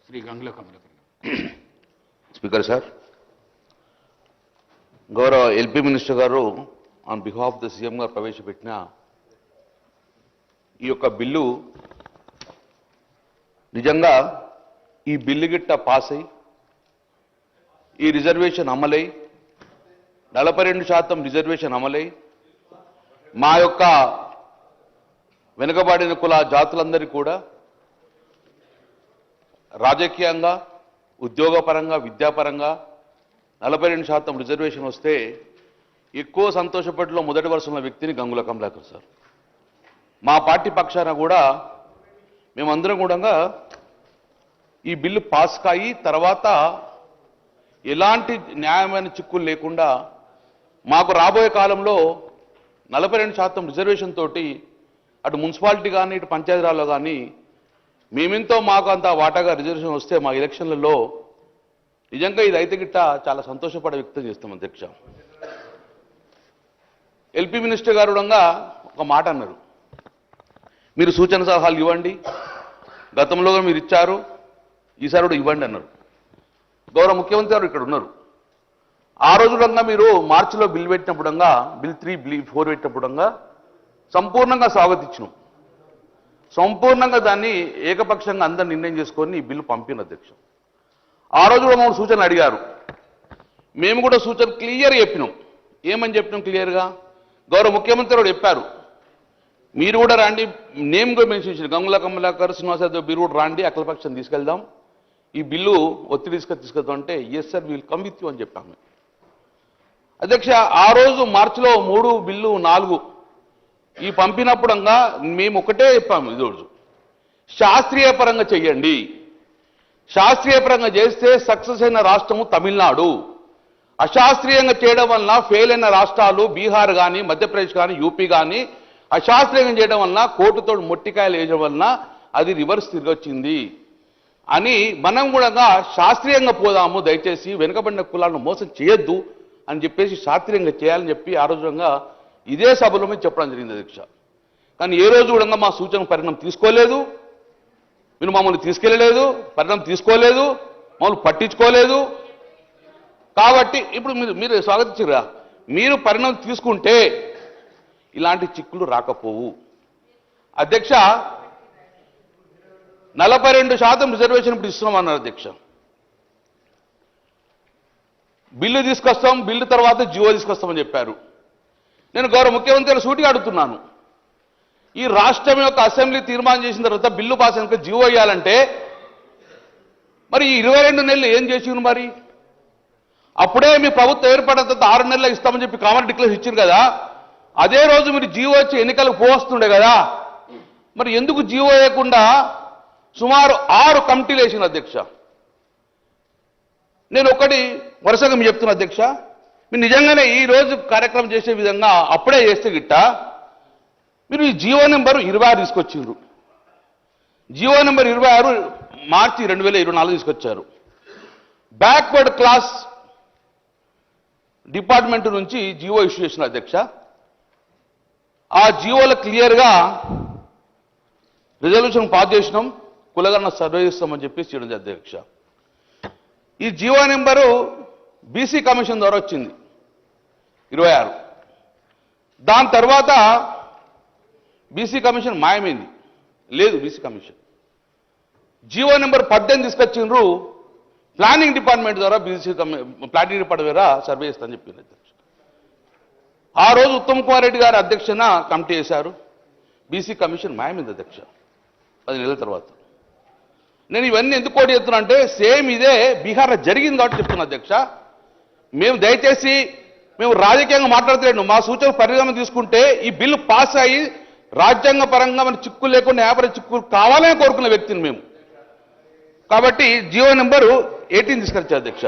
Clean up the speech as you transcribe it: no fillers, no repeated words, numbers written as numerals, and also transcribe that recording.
Shri Gangula Kamalakar. Speaker sir, గౌరవ LP minister గారు on behalf the CM గారు ప్రవేశపెట్టిన ఈ యొక్క బిల్లు నిజంగా ఈ బిల్లు గిట్ట పాస్ అయి ఈ రిజర్వేషన్ అమలై 42% రిజర్వేషన్ అమలై మా యొక్క వెనుకబడిన కుల జాతులందరికీ కూడా రాజకీయంగా, ఉద్యోగపరంగా, విద్యాపరంగా 42% రిజర్వేషన్ వస్తే ఎక్కువ సంతోషపడిలో మొదటి వరుసలో వ్యక్తిని గంగుల కమలాకర్ సార్. మా పార్టీ పక్షాన కూడా మేమందరం కూడా ఈ బిల్లు పాస్ కాయి తర్వాత ఎలాంటి న్యాయమైన చిక్కులు లేకుండా మాకు రాబోయే కాలంలో 42% రిజర్వేషన్ తోటి అటు మున్సిపాలిటీ కానీ ఇటు పంచాయతీరాల్లో కానీ మేమెంతో మాకు అంత వాటాగా రిజర్వేషన్ వస్తే మా ఎలక్షన్లలో నిజంగా ఇది అయితే గిట్ట చాలా సంతోషపడే వ్యక్తం చేస్తాం అధ్యక్ష. ఎల్పీ మినిస్టర్ గారు కూడా ఒక మాట అన్నారు, మీరు సూచన సలహాలు ఇవ్వండి, గతంలో మీరు ఇచ్చారు, ఈసారి కూడా ఇవ్వండి అన్నారు. గౌరవ ముఖ్యమంత్రి గారు ఇక్కడ ఉన్నారు. ఆ రోజులంగా మీరు మార్చిలో బిల్ పెట్టినప్పుడంగా బిల్ 3, బిల్ 4 పెట్టినప్పుడంగా సంపూర్ణంగా స్వాగతించినాం. సంపూర్ణంగా దాన్ని ఏకపక్షంగా అందరు నిర్ణయం చేసుకొని ఈ బిల్లు పంపిన అధ్యక్ష. ఆ రోజు కూడా మమ్మల్ని సూచనలు అడిగారు, మేము కూడా సూచన క్లియర్ చెప్పినాం. ఏమని చెప్పినాం క్లియర్గా? గౌరవ ముఖ్యమంత్రి గారు చెప్పారు, మీరు కూడా రండి, నేమ్ కూడా మెన్షన్ చేశారు, గంగుల కమలాకర్, శ్రీనివాస్ యాదవ్ మీరు కూడా రండి, అఖిలపక్షం తీసుకెళ్దాం, ఈ బిల్లు ఒత్తిడి తీసుకెళ్తాం అంటే yes sir will come with you అని చెప్పాము అధ్యక్ష. ఆ రోజు మార్చిలో 3 బిల్లు 4 ఈ పంపినప్పుడంగా మేము ఒకటే చెప్పాము, ఈరోజు శాస్త్రీయ పరంగా చెయ్యండి, శాస్త్రీయ పరంగా చేస్తే సక్సెస్ అయిన రాష్ట్రము తమిళనాడు, అశాస్త్రీయంగా చేయడం వలన ఫెయిల్ అయిన రాష్ట్రాలు బీహార్ కానీ, మధ్యప్రదేశ్ కానీ, యూపీ కానీ అశాస్త్రీయంగా చేయడం వలన కోర్టుతో మొట్టికాయలు వేయడం వలన అది రివర్స్ తిరిగొచ్చింది అని మనం కూడా శాస్త్రీయంగా పోదాము, దయచేసి వెనుకబడిన కులాలను మోసం చేయొద్దు అని చెప్పేసి శాస్త్రీయంగా చేయాలని చెప్పి ఆ రోజుగా ఇదే సభలో మీద చెప్పడం జరిగింది అధ్యక్ష. కానీ ఏ రోజు కూడా మా సూచన పరిణామం తీసుకోలేదు, మీరు మమ్మల్ని తీసుకెళ్ళలేదు, పరిణామం తీసుకోలేదు, మమ్మల్ని పట్టించుకోలేదు. కాబట్టి ఇప్పుడు మీరు స్వాగతించరా, మీరు పరిణామం తీసుకుంటే ఇలాంటి చిక్కులు రాకపోవు అధ్యక్ష. 42% రిజర్వేషన్ ఇప్పుడు ఇస్తున్నామన్నారు అధ్యక్ష. బిల్లు తీసుకొస్తాం, బిల్లు తర్వాత జియో తీసుకొస్తామని చెప్పారు. నేను గౌరవ ముఖ్యమంత్రి సూటిగా అడుగుతున్నాను, ఈ రాష్ట్రం యొక్క అసెంబ్లీ తీర్మానం చేసిన తర్వాత బిల్లు పాస్ అయినాక జియో ఇవ్వాలంటే మరి ఈ 22 నెలలు ఏం చేసిండ్రు? మరి అప్పుడే మీ ప్రభుత్వం ఏర్పడిన తర్వాత 6 నెలలు ఇస్తామని చెప్పి కామన్ డిక్లరేషన్ ఇచ్చింది కదా, అదే రోజు మీరు జియో వచ్చి ఎన్నికలకు పోవస్తుండే కదా, మరి ఎందుకు జియో వేయకుండా సుమారు 6 కమిటీలు వేసిన అధ్యక్ష. నేను ఒకటి వరుసగా మీరు చెప్తున్నా అధ్యక్ష, మీరు నిజంగానే ఈ రోజు కార్యక్రమం చేసే విధంగా అప్పుడే చేస్తే గిట్ట మీరు ఈ జియో నెంబర్ 26 తీసుకొచ్చిండ్రు. జియో నెంబర్ 26 మార్చి 2024 తీసుకొచ్చారు. బ్యాక్వర్డ్ క్లాస్ డిపార్ట్మెంట్ నుంచి జియో ఇష్యూ చేసిన అధ్యక్ష. ఆ జియోలో క్లియర్గా రిజల్యూషన్ పాస్ చేసినాం, కులగణన సర్వే చేస్తామని చెప్పేసి చేయడం అధ్యక్ష. ఈ జియో నెంబరు బీసీ కమిషన్ ద్వారా వచ్చింది 26. దాని తర్వాత బీసీ కమిషన్ మాయమైంది, లేదు బీసీ కమిషన్. జియో నెంబర్ 18 తీసుకొచ్చిండ్రు, ప్లానింగ్ డిపార్ట్మెంట్ ద్వారా బీసీ ప్లానింగ్ డిపార్ట్మెంట్ ద్వారా సర్వే చేస్తామని చెప్పింది అధ్యక్ష. ఆ రోజు ఉత్తమ్ కుమార్ రెడ్డి గారి అధ్యక్షన కమిటీ చేశారు, బీసీ కమిషన్ మాయమైంది అధ్యక్ష 10 నెలల తర్వాత. నేను ఇవన్నీ ఎందుకు కోటి చెప్తున్నా అంటే సేమ్ ఇదే బీహార్లో జరిగింది కాబట్టి చెప్తున్నా అధ్యక్ష. మేము దయచేసి మేము రాజకీయంగా మాట్లాడలేను, మా సూచన పరిణామం తీసుకుంటే ఈ బిల్లు పాస్ అయ్యి రాజ్యాంగ పరంగా మన చిక్కులు లేకుండా వ్యాపార చిక్కులు కావాలని కోరుకున్న వ్యక్తిని మేము. కాబట్టి జియో నెంబరు 18 తీసుకొచ్చారు అధ్యక్ష.